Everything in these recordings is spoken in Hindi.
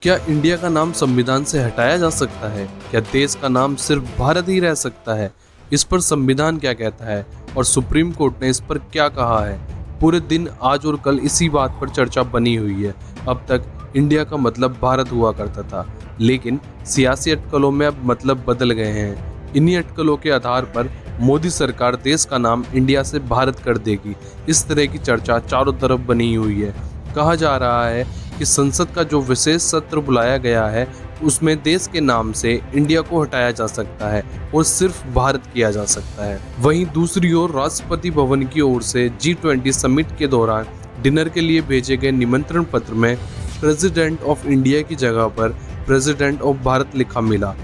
क्या इंडिया का नाम संविधान से हटाया जा सकता है? क्या देश का नाम सिर्फ भारत ही रह सकता है? इस पर संविधान क्या कहता है और सुप्रीम कोर्ट ने इस पर क्या कहा है? पूरे दिन आज और कल इसी बात पर चर्चा बनी हुई है। अब तक इंडिया का मतलब भारत हुआ करता था, लेकिन सियासी अटकलों में अब मतलब बदल गए हैं। इन्हीं अटकलों के आधार पर मोदी सरकार देश का नाम इंडिया से भारत कर देगी। इस तरह की चर्चा चारों तरफ बनी हुई है। कहा जा रहा है कि संसद का जो विशेष सत्र बुलाया गया है उसमें देश के नाम से इंडिया को हटाया जा सकता है और सिर्फ भारत किया जा सकता है। वहीं दूसरी ओर राष्ट्रपति भवन की ओर से G20 समिट के दौरान डिनर के लिए भेजे गए निमंत्रण पत्र में प्रेसिडेंट ऑफ इंडिया की जगह पर प्रेसिडेंट ऑफ भारत लिखा मिला,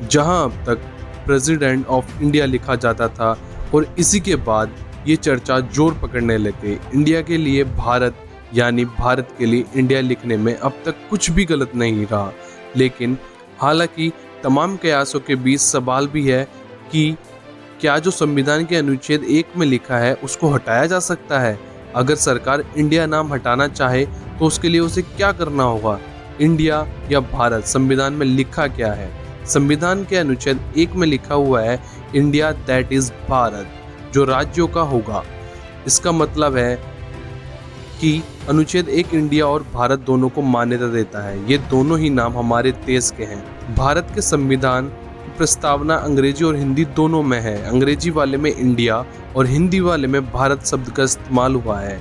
जहां अब तक प्रेसिडेंट ऑफ इंडिया लिखा जाता था। और इसी के बाद ये चर्चा जोर पकड़ने लगे। इंडिया के लिए भारत यानी भारत के लिए इंडिया लिखने में अब तक कुछ भी गलत नहीं रहा, लेकिन हालांकि तमाम कयासों के बीच सवाल भी है कि क्या जो संविधान के अनुच्छेद 1 में लिखा है उसको हटाया जा सकता है? अगर सरकार इंडिया नाम हटाना चाहे तो उसके लिए उसे क्या करना होगा? इंडिया या भारत, संविधान में लिखा क्या है? संविधान के अनुच्छेद 1 में लिखा हुआ है इंडिया दैट इज भारत, जो राज्यों का होगा। इसका मतलब है कि अनुच्छेद 1 इंडिया और भारत दोनों को मान्यता देता है। ये दोनों ही नाम हमारे देश के हैं। भारत के संविधान की प्रस्तावना अंग्रेजी और हिंदी दोनों में है। अंग्रेजी वाले में इंडिया और हिंदी वाले में भारत शब्द का इस्तेमाल हुआ है।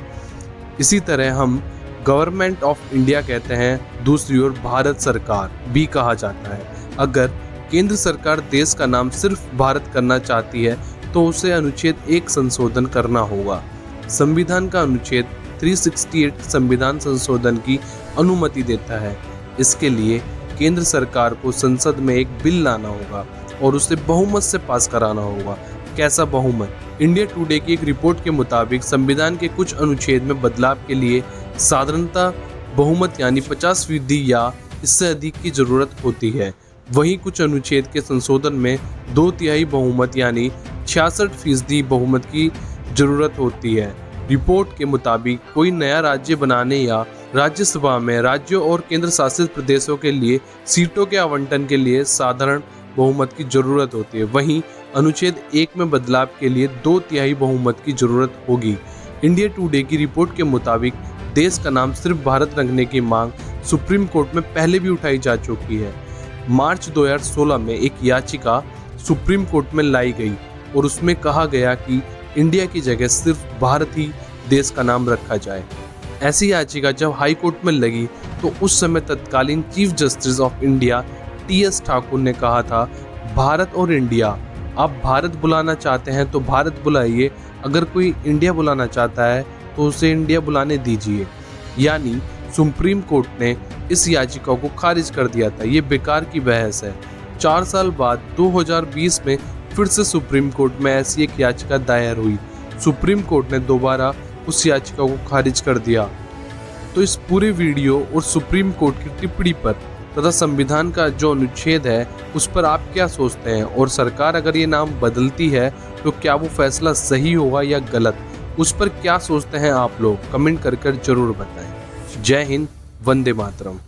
इसी तरह हम गवर्नमेंट ऑफ इंडिया कहते हैं, दूसरी ओर भारत सरकार भी कहा जाता है। अगर केंद्र सरकार देश का नाम सिर्फ भारत करना चाहती है तो उसे अनुच्छेद 1 संशोधन करना होगा। संविधान का अनुच्छेद 368 संविधान संशोधन की अनुमति देता है। इसके लिए केंद्र सरकार को संसद में एक बिल लाना होगा और उसे बहुमत से पास कराना होगा। कैसा बहुमत? इंडिया टुडे की एक रिपोर्ट के मुताबिक संविधान के कुछ अनुच्छेद में बदलाव के लिए साधारणतः बहुमत यानी 50% या इससे अधिक की जरूरत होती है। वहीं कुछ अनुच्छेद के संशोधन में 2/3 बहुमत यानी 66% बहुमत की जरूरत होती है। रिपोर्ट के मुताबिक कोई नया राज्य बनाने या राज्यसभा में राज्यों और केंद्र शासित प्रदेशों के लिए सीटों के आवंटन के लिए साधारण बहुमत की जरूरत होती है। वहीं अनुच्छेद 1 में बदलाव के लिए 2/3 बहुमत की जरूरत होगी। इंडिया टुडे की रिपोर्ट के मुताबिक देश का नाम सिर्फ भारत रखने की मांग सुप्रीम कोर्ट में पहले भी उठाई जा चुकी है। मार्च 2016 में एक याचिका सुप्रीम कोर्ट में लाई गई और उसमें कहा गया कि इंडिया की जगह सिर्फ भारत ही देश का नाम रखा जाए। ऐसी याचिका जब हाई कोर्ट में लगी तो उस समय तत्कालीन chief justice of India TS Thakur ने कहा था, भारत और इंडिया, आप भारत बुलाना चाहते हैं तो भारत बुलाइए, अगर कोई इंडिया बुलाना चाहता है तो उसे इंडिया बुलाने दीजिए। यानी सुप्रीम कोर्ट ने इस याचिका को खारिज कर दिया था। ये बेकार की बहस है। 4 साल बाद 2020 में फिर से सुप्रीम कोर्ट में ऐसी एक याचिका दायर हुई। सुप्रीम कोर्ट ने दोबारा उस याचिका को खारिज कर दिया। तो इस पूरे वीडियो और सुप्रीम कोर्ट की टिप्पणी पर तथा संविधान का जो अनुच्छेद है उस पर आप क्या सोचते हैं? और सरकार अगर ये नाम बदलती है तो क्या वो फैसला सही होगा या गलत? उस पर क्या सोचते हैं आप लोग? कमेंट कर जरूर बताएं। जय हिंद, वंदे मातरम।